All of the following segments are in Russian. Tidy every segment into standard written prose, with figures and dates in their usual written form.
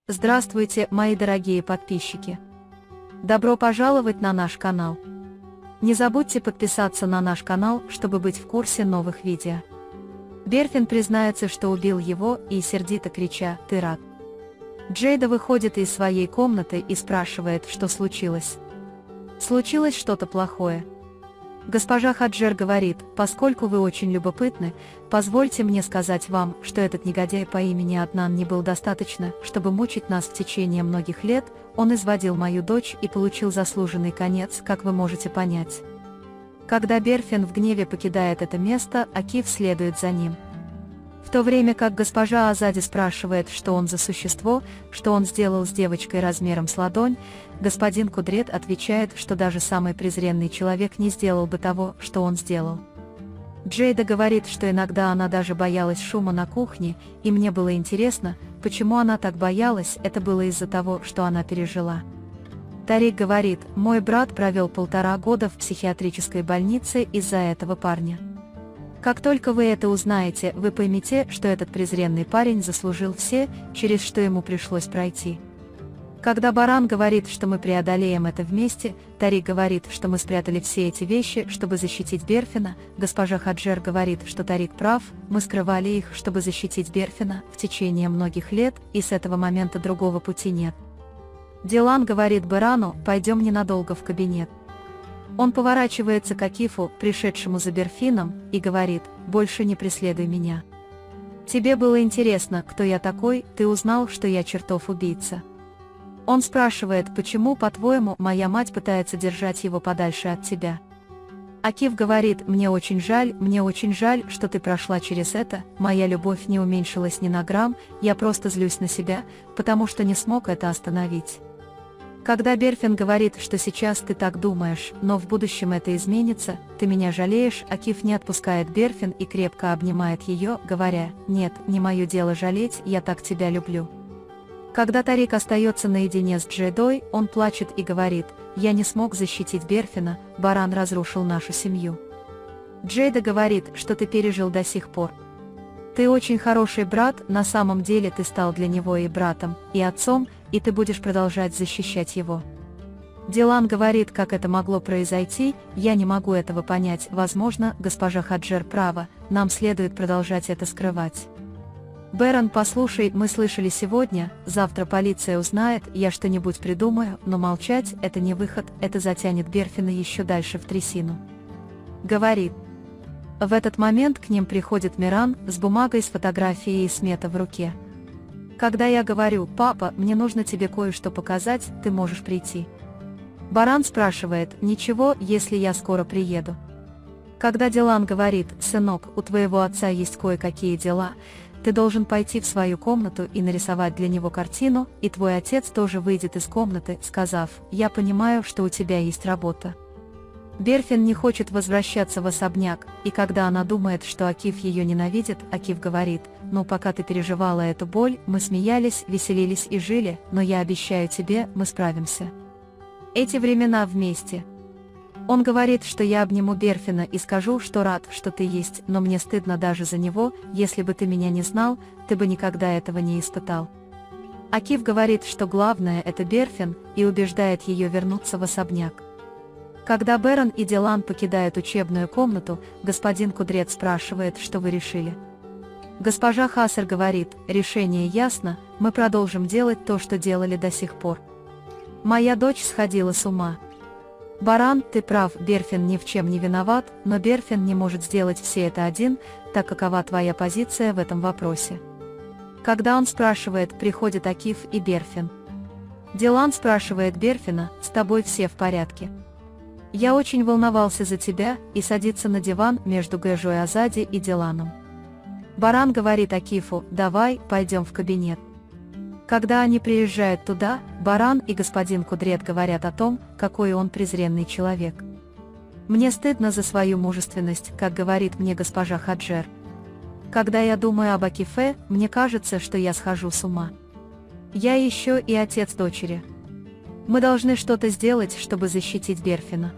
Здравствуйте, мои дорогие подписчики! Добро пожаловать на наш канал! Не забудьте подписаться на наш канал, чтобы быть в курсе новых видео. Берфин признается, что убил его, и сердито крича: «Ты рад?». Джейда выходит из своей комнаты и спрашивает, что случилось. Случилось что-то плохое. Госпожа Хаджер говорит: поскольку вы очень любопытны, позвольте мне сказать вам, что этот негодяй по имени Аднан не был достаточно, чтобы мучить нас в течение многих лет, он изводил мою дочь и получил заслуженный конец, как вы можете понять. Когда Берфин в гневе покидает это место, Акиф следует за ним. В то время как госпожа Азади спрашивает, что он за существо, что он сделал с девочкой размером с ладонь, господин Кудрет отвечает, что даже самый презренный человек не сделал бы того, что он сделал. Джейда говорит, что иногда она даже боялась шума на кухне, и мне было интересно, почему она так боялась, это было из-за того, что она пережила. Тарик говорит: мой брат провел 1,5 года в психиатрической больнице из-за этого парня. Как только вы это узнаете, вы поймете, что этот презренный парень заслужил все, через что ему пришлось пройти. Когда Баран говорит, что мы преодолеем это вместе, Тарик говорит, что мы спрятали все эти вещи, чтобы защитить Берфина, госпожа Хаджер говорит, что Тарик прав, мы скрывали их, чтобы защитить Берфина, в течение многих лет, и с этого момента другого пути нет. Дилан говорит Барану: пойдем ненадолго в кабинет. Он поворачивается к Акифу, пришедшему за Берфином, и говорит: больше не преследуй меня. Тебе было интересно, кто я такой, ты узнал, что я чертов убийца. Он спрашивает: почему, по-твоему, моя мать пытается держать его подальше от тебя? Акиф говорит: мне очень жаль, что ты прошла через это, моя любовь не уменьшилась ни на грамм, я просто злюсь на себя, потому что не смог это остановить. Когда Берфин говорит, что сейчас ты так думаешь, но в будущем это изменится, ты меня жалеешь, Акиф не отпускает Берфин и крепко обнимает ее, говоря: нет, не мое дело жалеть, я так тебя люблю. Когда Тарик остается наедине с Джейдой, он плачет и говорит: я не смог защитить Берфина, Баран разрушил нашу семью. Джейда говорит, что ты пережил до сих пор. Ты очень хороший брат, на самом деле ты стал для него и братом, и отцом, и ты будешь продолжать защищать его. Дилан говорит: как это могло произойти, я не могу этого понять, возможно, госпожа Хаджер права, нам следует продолжать это скрывать. Бэрон: послушай, мы слышали сегодня, завтра полиция узнает, я что-нибудь придумаю, но молчать – это не выход, это затянет Берфина еще дальше в трясину. Говорит. В этот момент к ним приходит Миран с бумагой с фотографией Смета в руке. Когда я говорю: папа, мне нужно тебе кое-что показать, ты можешь прийти. Баран спрашивает: ничего, если я скоро приеду. Когда Дилан говорит: сынок, у твоего отца есть кое-какие дела, ты должен пойти в свою комнату и нарисовать для него картину, и твой отец тоже выйдет из комнаты, сказав: я понимаю, что у тебя есть работа. Берфин не хочет возвращаться в особняк, и когда она думает, что Акиф ее ненавидит, Акиф говорит: ну пока ты переживала эту боль, мы смеялись, веселились и жили, но я обещаю тебе, мы справимся. Эти времена вместе. Он говорит, что я обниму Берфина и скажу, что рад, что ты есть, но мне стыдно даже за него, если бы ты меня не знал, ты бы никогда этого не испытал. Акиф говорит, что главное – это Берфин, и убеждает ее вернуться в особняк. Когда Бэрон и Дилан покидают учебную комнату, господин Кудрет спрашивает: что вы решили? Госпожа Хасер говорит: решение ясно, мы продолжим делать то, что делали до сих пор. Моя дочь сходила с ума. Баран: ты прав, Берфин ни в чем не виноват, но Берфин не может сделать все это один, так какова твоя позиция в этом вопросе? Когда он спрашивает, приходит Акиф и Берфин. Дилан спрашивает Берфина: с тобой все в порядке? Я очень волновался за тебя, и садится на диван между Гэжой Азади и Диланом. Баран говорит Акифу: давай, пойдем в кабинет. Когда они приезжают туда, Баран и господин Кудрет говорят о том, какой он презренный человек. Мне стыдно за свою мужественность, как говорит мне госпожа Хаджер. Когда я думаю об Акифе, мне кажется, что я схожу с ума. Я еще и отец дочери. Мы должны что-то сделать, чтобы защитить Берфина.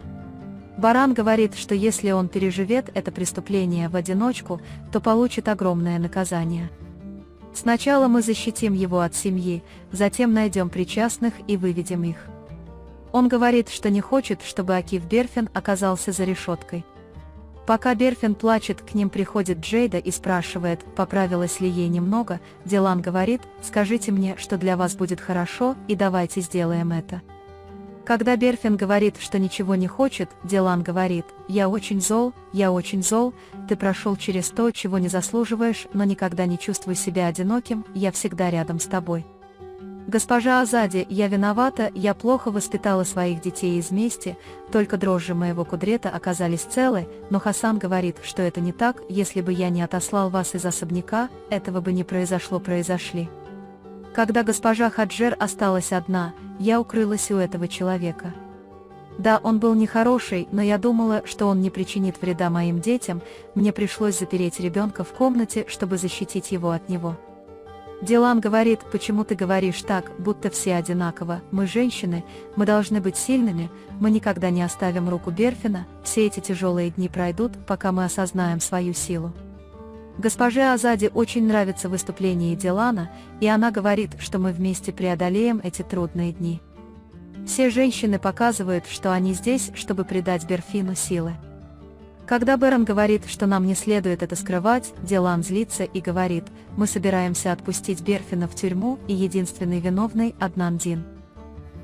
Баран говорит, что если он переживет это преступление в одиночку, то получит огромное наказание. Сначала мы защитим его от семьи, затем найдем причастных и выведем их. Он говорит, что не хочет, чтобы Акив Берфин оказался за решеткой. Пока Берфин плачет, к ним приходит Джейда и спрашивает, поправилась ли ей немного. Дилан говорит: скажите мне, что для вас будет хорошо, и давайте сделаем это. Когда Берфин говорит, что ничего не хочет, Дилан говорит: я очень зол, ты прошел через то, чего не заслуживаешь, но никогда не чувствуй себя одиноким, я всегда рядом с тобой. Госпожа Азади, я виновата, я плохо воспитала своих детей из мести, только дрожжи моего кудрета оказались целы, но Хасан говорит, что это не так, если бы я не отослал вас из особняка, этого бы не произошли. Когда госпожа Хаджер осталась одна, я укрылась у этого человека. Да, он был нехороший, но я думала, что он не причинит вреда моим детям, мне пришлось запереть ребенка в комнате, чтобы защитить его от него. Дилан говорит: почему ты говоришь так, будто все одинаково, мы женщины, мы должны быть сильными, мы никогда не оставим руку Берфина, все эти тяжелые дни пройдут, пока мы осознаем свою силу. Госпоже Азади очень нравится выступление Дилана, и она говорит, что мы вместе преодолеем эти трудные дни. Все женщины показывают, что они здесь, чтобы придать Берфину силы. Когда Бэрон говорит, что нам не следует это скрывать, Дилан злится и говорит: мы собираемся отпустить Берфина в тюрьму, и единственный виновный – Аднан Дин.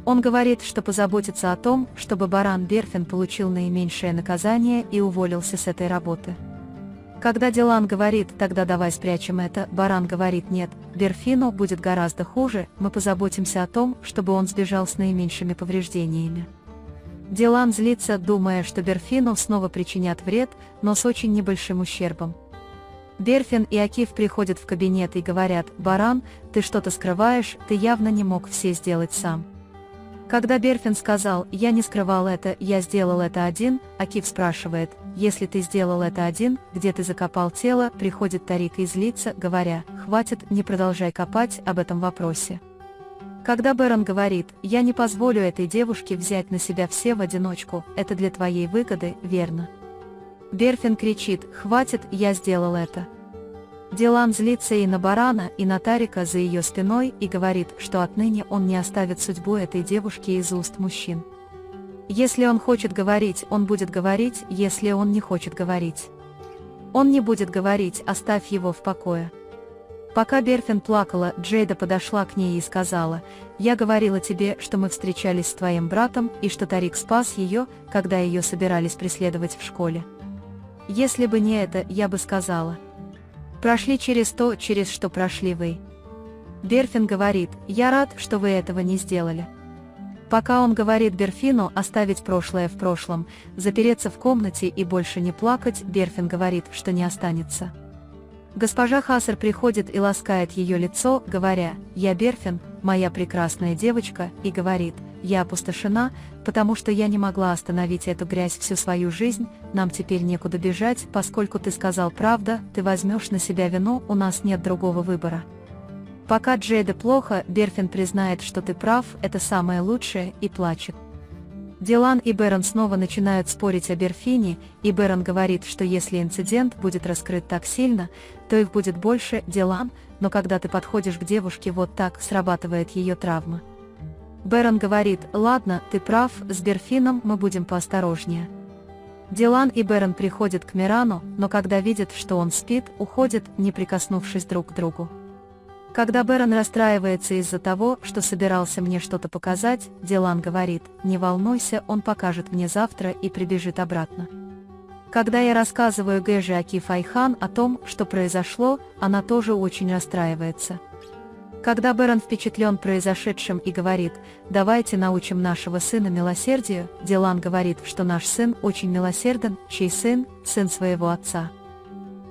Он говорит, что позаботится о том, чтобы Баран Берфин получил наименьшее наказание и уволился с этой работы. Когда Дилан говорит: тогда давай спрячем это, Баран говорит: нет, Берфину будет гораздо хуже, мы позаботимся о том, чтобы он сбежал с наименьшими повреждениями. Дилан злится, думая, что Берфину снова причинят вред, но с очень небольшим ущербом. Берфин и Акив приходят в кабинет и говорят: Баран, ты что-то скрываешь, ты явно не мог все сделать сам. Когда Берфин сказал: я не скрывал это, я сделал это один, Акив спрашивает: если ты сделал это один, где ты закопал тело, приходит Тарик и злится, говоря: хватит, не продолжай копать об этом вопросе. Когда Бэрон говорит: я не позволю этой девушке взять на себя все в одиночку, это для твоей выгоды, верно? Берфин кричит: хватит, я сделал это. Дилан злится и на Барана, и на Тарика за ее спиной и говорит, что отныне он не оставит судьбу этой девушки из уст мужчин. Если он хочет говорить, он будет говорить, если он не хочет говорить. Он не будет говорить, оставь его в покое. Пока Берфин плакала, Джейда подошла к ней и сказала: я говорила тебе, что мы встречались с твоим братом, и что Тарик спас ее, когда ее собирались преследовать в школе. Если бы не это, я бы сказала. Прошли через то, через что прошли вы. Берфин говорит: я рад, что вы этого не сделали. Пока он говорит Берфину оставить прошлое в прошлом, запереться в комнате и больше не плакать, Берфин говорит, что не останется. Госпожа Хасер приходит и ласкает ее лицо, говоря: я Берфин, моя прекрасная девочка, и говорит: я опустошена, потому что я не могла остановить эту грязь всю свою жизнь, нам теперь некуда бежать, поскольку ты сказал правду, ты возьмешь на себя вину, у нас нет другого выбора. Пока Джейда плохо, Берфин признает, что ты прав, это самое лучшее, и плачет. Дилан и Бэрон снова начинают спорить о Берфине, и Бэрон говорит, что если инцидент будет раскрыт так сильно, то их будет больше, Дилан, но когда ты подходишь к девушке вот так, срабатывает ее травма. Бэрон говорит: ладно, ты прав, с Берфином мы будем поосторожнее. Дилан и Бэрон приходят к Мирану, но когда видят, что он спит, уходят, не прикоснувшись друг к другу. Когда Бэрон расстраивается из-за того, что собирался мне что-то показать, Дилан говорит: не волнуйся, он покажет мне завтра и прибежит обратно. Когда я рассказываю Гэже Акиф Айхан о том, что произошло, она тоже очень расстраивается. Когда Бэрон впечатлен произошедшим и говорит: давайте научим нашего сына милосердию, Дилан говорит, что наш сын очень милосерден, чей сын – сын своего отца.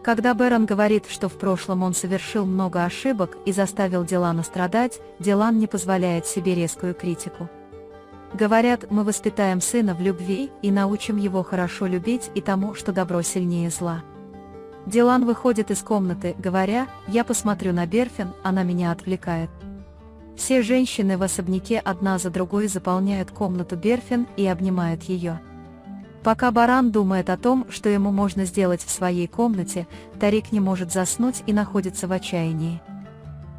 Когда Бэрон говорит, что в прошлом он совершил много ошибок и заставил Дилана страдать, Дилан не позволяет себе резкую критику. Говорят: мы воспитаем сына в любви и научим его хорошо любить и тому, что добро сильнее зла. Дилан выходит из комнаты, говоря: я посмотрю на Берфин, она меня отвлекает. Все женщины в особняке одна за другой заполняют комнату Берфин и обнимают ее. Пока Баран думает о том, что ему можно сделать в своей комнате, Тарик не может заснуть и находится в отчаянии.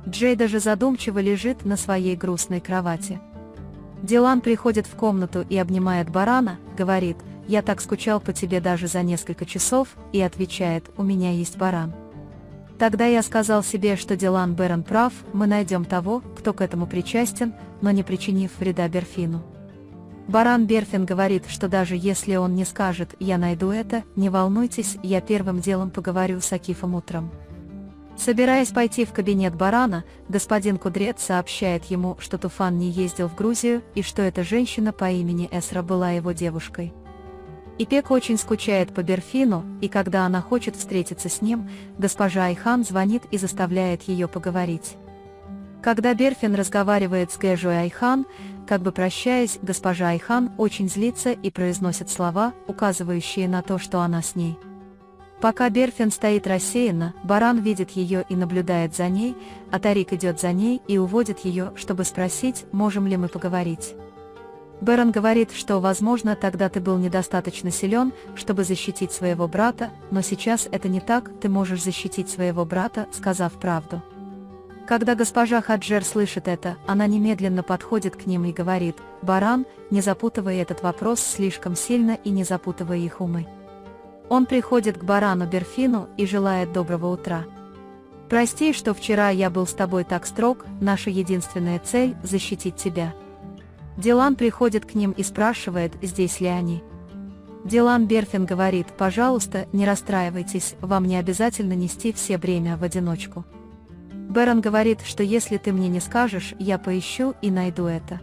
Джейда же задумчиво лежит на своей грустной кровати. Дилан приходит в комнату и обнимает Барана, говорит: «Я так скучал по тебе даже за несколько часов», и отвечает: «У меня есть Баран». Тогда я сказал себе, что Дилан Бэрон прав, мы найдем того, кто к этому причастен, но не причинив вреда Берфину. Баран Берфин говорит, что даже если он не скажет: «Я найду это», не волнуйтесь, я первым делом поговорю с Акифом утром. Собираясь пойти в кабинет Барана, господин Кудрет сообщает ему, что Туфан не ездил в Грузию и что эта женщина по имени Эсра была его девушкой. Ипек очень скучает по Берфину, и когда она хочет встретиться с ним, госпожа Айхан звонит и заставляет ее поговорить. Когда Берфин разговаривает с Гэжой Айхан, как бы прощаясь, госпожа Айхан очень злится и произносит слова, указывающие на то, что она с ней. Пока Берфин стоит рассеянно, Баран видит ее и наблюдает за ней, а Тарик идет за ней и уводит ее, чтобы спросить, можем ли мы поговорить. Бэрон говорит, что, возможно, тогда ты был недостаточно силен, чтобы защитить своего брата, но сейчас это не так, ты можешь защитить своего брата, сказав правду. Когда госпожа Хаджер слышит это, она немедленно подходит к ним и говорит: «Баран, не запутывай этот вопрос слишком сильно и не запутывай их умы». Он приходит к Барану Берфину и желает доброго утра. «Прости, что вчера я был с тобой так строг, наша единственная цель – защитить тебя». Дилан приходит к ним и спрашивает, здесь ли они. Дилан Берфин говорит: «Пожалуйста, не расстраивайтесь, вам не обязательно нести все бремя в одиночку». Бэрон говорит, что если ты мне не скажешь, я поищу и найду это.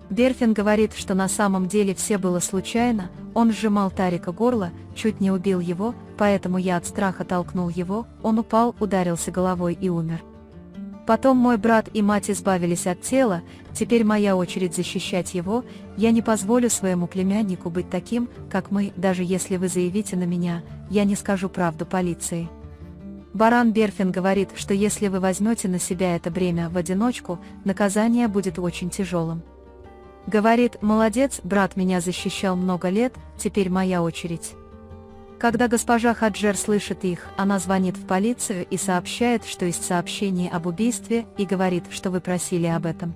Берфин говорит, что на самом деле все было случайно, он сжимал Тарика горло, чуть не убил его, поэтому я от страха толкнул его, он упал, ударился головой и умер. Потом мой брат и мать избавились от тела, теперь моя очередь защищать его, я не позволю своему племяннику быть таким, как мы, даже если вы заявите на меня, я не скажу правду полиции. Баран Берфин говорит, что если вы возьмете на себя это бремя в одиночку, наказание будет очень тяжелым. Говорит: «Молодец, брат меня защищал много лет, теперь моя очередь». Когда госпожа Хаджер слышит их, она звонит в полицию и сообщает, что есть сообщение об убийстве, и говорит, что вы просили об этом.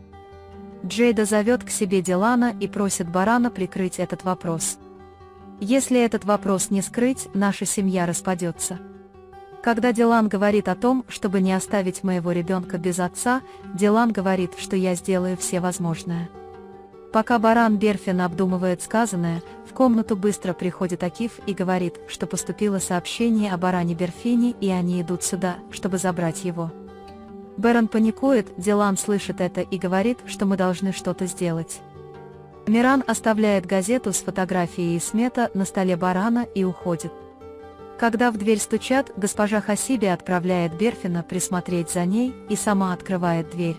Джейда зовет к себе Дилана и просит Барана прикрыть этот вопрос. Если этот вопрос не скрыть, наша семья распадется. Когда Дилан говорит о том, чтобы не оставить моего ребенка без отца, Дилан говорит, что я сделаю все возможное. Пока Баран Берфин обдумывает сказанное, в комнату быстро приходит Акиф и говорит, что поступило сообщение о Баране Берфине и они идут сюда, чтобы забрать его. Бэрон паникует, Дилан слышит это и говорит, что мы должны что-то сделать. Миран оставляет газету с фотографией Исмета на столе Барана и уходит. Когда в дверь стучат, госпожа Хасиби отправляет Берфина присмотреть за ней и сама открывает дверь.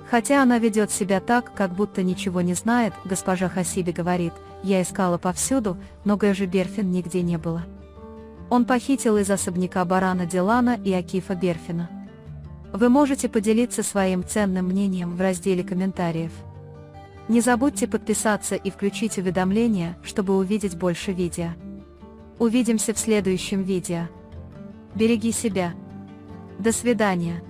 Хотя она ведет себя так, как будто ничего не знает, госпожа Хасиби говорит: «Я искала повсюду, но Гэжи Берфин нигде не было. Он похитил из особняка Барана Дилана и Акифа Берфина». Вы можете поделиться своим ценным мнением в разделе комментариев. Не забудьте подписаться и включить уведомления, чтобы увидеть больше видео. Увидимся в следующем видео. Береги себя. До свидания.